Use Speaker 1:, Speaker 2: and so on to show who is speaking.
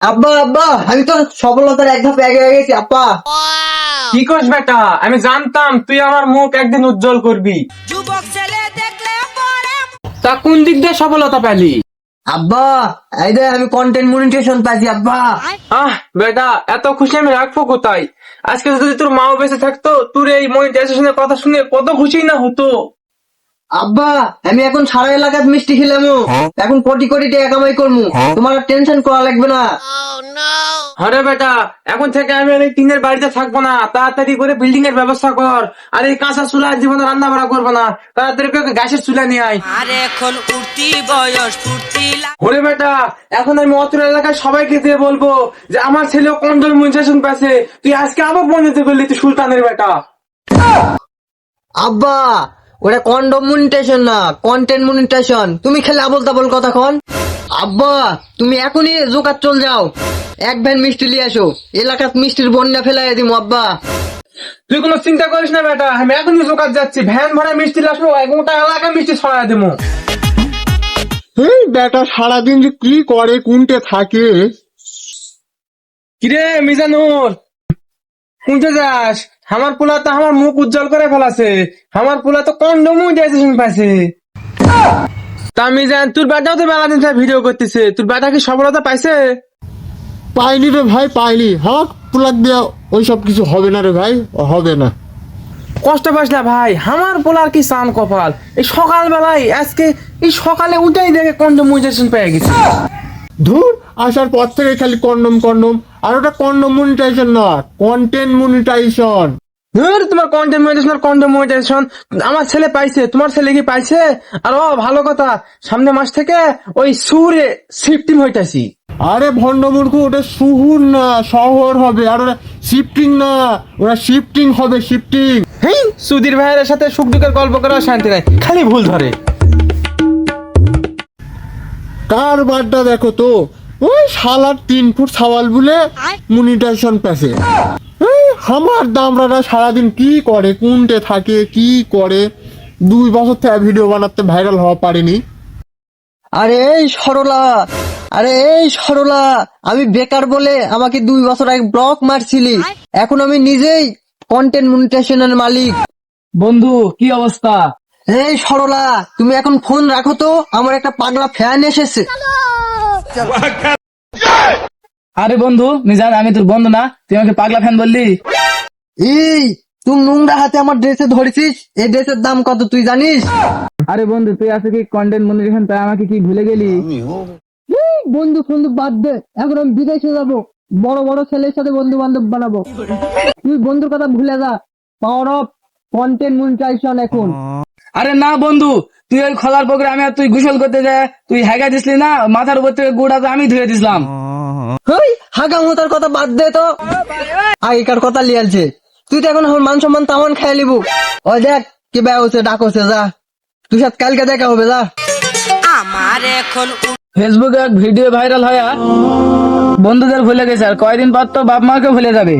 Speaker 1: আব্বা আব্বা, আমি তো সফলতার এক ধাপ আগে হয়ে গেছি আব্বা।
Speaker 2: কি কস বেটা, আমি জানতাম তুই আমার মুখ একদিন উজ্জ্বল করবি।
Speaker 3: যুবক ছেলে দেখলে পরে
Speaker 2: তা কোন দিক দিয়ে সফলতা পেলি?
Speaker 1: আব্বা, এই যে আমি কন্টেন্ট মনিটাইজেশন পাইছি আব্বা।
Speaker 2: আহ বেটা, এত খুশি আমি রাখবো কোথায়? আজকে যদি তোর মাও বেঁচে থাকতো, তোর এই মনিটাইজেশনের কথা শুনে কত খুশি না হতো।
Speaker 1: আব্বা, আমি এখন সারা এলাকাত মিষ্টি খেলামু, এখন কোটি কোটি টাকা কামাই করমু, তোমার আর টেনশন করা লাগবে না।
Speaker 2: আরে বেটা, এখন থেকে আমি আর এই টিনের বাড়িতে থাকবো না, তাড়াতাড়ি করে বিল্ডিং এর ব্যবস্থা কর। আর এই কাঁচা চুলা জীবনে রান্না বাড়া করবো না, তাড়াতাড়ি করে গ্যাসের চুলা নিয়ে আয়।
Speaker 3: আর এখন উঠতি বয়স ফুর্তি
Speaker 2: ওরে বেটা, এখন আমি অত্র এলাকায় সবাইকে দিয়ে বলবো যে আমার ছেলে কন্ডল মনিটাইজেশন পেয়েছে। তুই আজকে আবার বন্ধুতে বললি তুই সুলতানের বেটা।
Speaker 1: আব্বা, ওটা কন্ডম মনিটাইজেশন না, কন্টেন্ট মনিটাইজেশন। তুমি খেলে আবল তাবল কথা কন। আব্বা, তুমি এখনই জোকাত চল যাও, এক ভ্যান মিষ্টি নিয়ে আসো, এলাকাত মিষ্টির বন্যা ফেলাই দিমু আব্বা।
Speaker 2: তুই কোনো চিন্তা করিস না বেটা, আমি এখনই জোকাত যাচ্ছি, ভ্যান ভরা মিষ্টি আসবো, গোটা এলাকা মিষ্টি ছড়াই দেবো।
Speaker 4: এই বেটা সারাদিন যে কি করে কোনটে থাকে।
Speaker 2: কিরে মিজানুর, কোনটা যাস? আমার পোলা তো আমার মুখ উজ্জ্বল করে ফেলাছে, আমার পোলা তো কন্ডম মনিটাইজেশন পাইছে। তা মিজান, তোর বেটাও তো মেলা দিন ধরে ভিডিও করতেছে, তোর বেটা কি সফলতা পাইছে?
Speaker 4: পাইনি রে ভাই, পাইনি। আমার পুলাক দেওয়া ওই সব কিছু হবে না রে ভাই, হবে না।
Speaker 2: কষ্ট পাস না ভাই, আমার পোলার কি চান কপাল, এই সকাল বেলায় আজকে এই সকালে উঠেই দেখে কন্ডম মনিটাইজেশন পেয়ে গেছে।
Speaker 4: ধুর, আসার পর থেকে খালি কন্ডম কন্ডম। আর ওটা কন্ডম মনিটাইজেশন না, কন্টেন্ট মনিটাইজেশন।
Speaker 2: ধুর, তোমার কন্টেন্ট মনিটাইজেশন কন্ডম মনিটাইজেশন, আমার ছেলে পাইছে, তোমার ছেলে কি পাইছে? আর ভালো কথা, সামনে মাস থেকে ওই সুরে শিফটিং হইতাছি।
Speaker 4: আরে ভণ্ড মূর্খ, ওটা শহুর না শহর হবে। আর ওরা শিফটিং না, ওরা শিফটিং হবে, শিফটিং।
Speaker 2: হেই, সুধীর ভাইয়ের সাথে সুখ দুঃখের গল্প করা শান্তি নাই, খালি ভুল ধরে।
Speaker 4: কার বাড্ডা দেখো তো, ওই শালার 3 ফুট সাওয়াল বলে মনিটাইজেশন পেছে। আমার দামরাটা সারাদিন কি করে কোনটে থাকে কি করে, 2 বছর থেকে ভিডিও বানাতে ভাইরাল হওয়া পারেনি।
Speaker 1: আরে এই সরলা, আরে এই সরলা, আমি বেকার বলে আমাকে 2 বছর আগে ব্লক মারছিলি, এখন আমি নিজেই কন্টেন্ট মনিটাইজেশনের মালিক।
Speaker 2: বন্ধু, কি অবস্থা?
Speaker 1: এই সরলা, তুমি এখন ফোন রাখো তো, আমার একটা পাগলা ফ্যান এসেছে।
Speaker 2: আরে বন্ধু মিজান, আমি তোর বন্ধু না, তুই আমাকে পাগলা ফ্যান বললি?
Speaker 1: এই, তুমি নোংরা হাতে আমার ড্রেসে ধরেছিস, এই ড্রেসের দাম কত তুই জানিস?
Speaker 2: আরে বন্ধু, তুই আছে কি কন্টেন্ট মনিটাইজেশন তাই আমাকে কি ভুলে গেলি?
Speaker 1: এই, বন্ধু বন্ধু বাদ দে, এখন আমি বিদেশে যাবো, বড় বড় ছেলের সাথে বন্ধু বান্ধব বানাবো। তুই বন্ধুর কথা ভুলে যা, পাওয়ার অফ কন্টেন্ট মনিটাইজেশন এখন।
Speaker 2: আরে না বন্ধু, তুই ওই খোলার প্রোগ্রামে তুই গোসল করতে যায়, তুই হ্যাগা দিসলি না, মাথার উপর থেকে গুড়া তো আমি ধুয়ে দিছিলাম।
Speaker 1: হেই, হাগামতার কথা বাদ দে তো, আগেকার কথা লিয়ালছে। তুই তো এখন আমার মান সম্মান তামান খেয়ে লিবু। ওই দেখ কি ব্যয় হচ্ছে, ডাক হচ্ছে, যা তুই সাথে কালকে দেখা হবে, যা।
Speaker 3: আমার এখন
Speaker 2: ফেসবুকে এক ভিডিও ভাইরাল হয়, বন্ধুদের ভুলে গেছে, আর কয়দিন পর তো বাপ মাকে ভুলে যাবে।